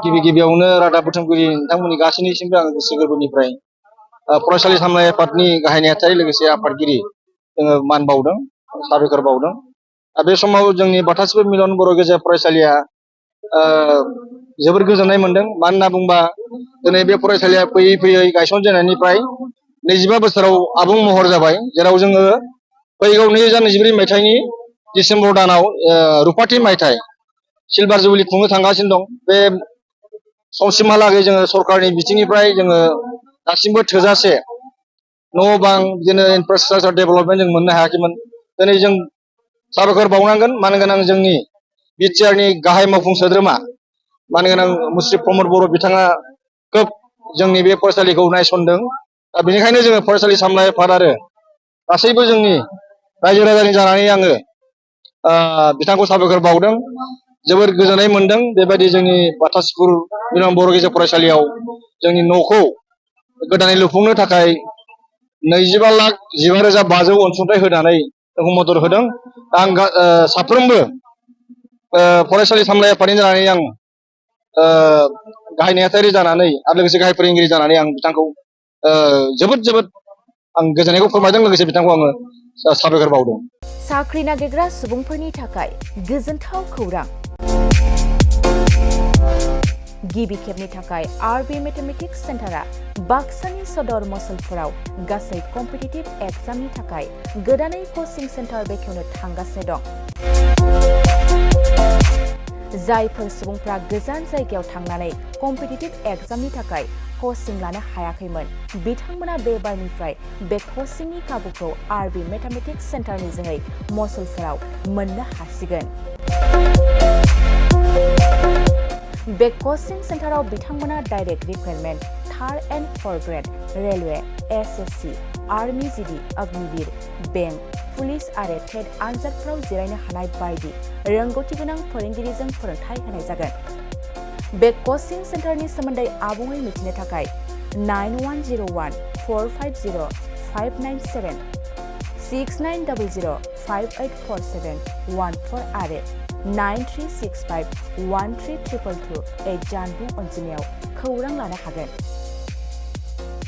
गिबि गिबियावनो रादाब बुथुमगिरि नोंथांमोननि गासैनिसिमबो आं गोसो गोरबोनिफ्राय फरायसालि सामलाय आफादनि गाहाय नेहाथारि लोगोसे आफादगिरि जोङो मान बावदों साबायखर बावदों। बे समाव जोंनि बाथासिबो मिलन बर' गेजेर फरायसालिया जोबोर गोजोननाय मोनदों। मानो होनना बुंबा दिनै बे फरायसालिया फैयै फैयै गायसनजेननायनिफ्राय 25 बोसोराव आबुं महर जाबाय, जेराव जोङो फैगौ 2024 मायथाइनि डिसेम्बर दानाव रुपाथि मायथाइ सिलभार जुबिलि खुंनो थांगासिनो दं। बे समसिमहालागै जोङो सरकारनि बिथिंनिफ्राय जोङो दासिमबो थोजासे न' बां बिदिनो इनफ्रास्ट्राक्चार डेभेलपमेन्ट जों मोननो हायाखैमोन। दिनै जों साबायखर बावनांगोन, मानो गोनां जोंनि BTRनि गाहाय मावफुं सोद्रोमा मानो गोनां मुस्रि प्रमद बर' बिथाङा खोब जोंनि बे फरायसालिखौ नायसनदों। बेनिखायनो जोङो फरायसालि सामलाय आफाद आरो गासैबो जोंनि रायजो राजानि जानानै आङो बिथांखौ साबायखर बावदों। जोबोर गोजोननाय मोनदों बेबायदि जोंनि बाथासिपुर मिलन बर' गेजेर फरायसालियाव जोंनि न'खौ गोदानै लुफुंनो थाखाय 25,15,500 अनसुंथाइ होनानै जोंखौ मदद होदों। आं साफ्रोमबो फरायसालि सामलाय आफादनि जानानै आं गाहाय नेहाथारि जानानै आरो लोगोसे गाहाय फोरोंगिरि जानानै आं बिथांखौ जोबोद आं गोजोननायखौ फोरमायदों, लोगोसे बिथांखौ आङो साबायखर बावदों। साख्रि नागिरग्रा सुबुंफोरनि थाखाय गोजोनथाव खौरां। गिबि खेबनि थाखाय आरबि मेथामेटिक्स सेन्टारा बाक्सानि सदर मसलपुराव गासै कम्पिटिटिभ एग्जामनि थाखाय गोदानै कचिं सेन्टार बेखेवनो थांगासिनो दं। जायफोर सुबुंफ्रा गोजान जायगायाव थांनानै कम्पिटिटिभ एग्जामनि थाखाय कचिं लानो हायाखैमोन, बिथांमोना बे बारनिफ्राय बे कचिंनि खाबुखौ आरबि मेथामेटिक्स सेन्टारनि जोहै मसलपुराव मोननो हासिगोन। बे कचिं सेन्टाराव बिथांमोना direct recruitment, 3rd and 4th grade, railway, SSC, army GD, Agniveer, bank, police आरो टेट आनजादफोराव जिरायनो हानाय बायदि रोंगौथि गोनां फोरोंगिरिजों फोरोंथाय होनाय जागोन। बे कचिं सेन्टारनि सोमोन्दै आबुङै मिथिनो थाखाय 9101-450-597, 6900-584714 आरो 9365-13222 जानबुं अनजिमायाव खौरां लानो हागोन।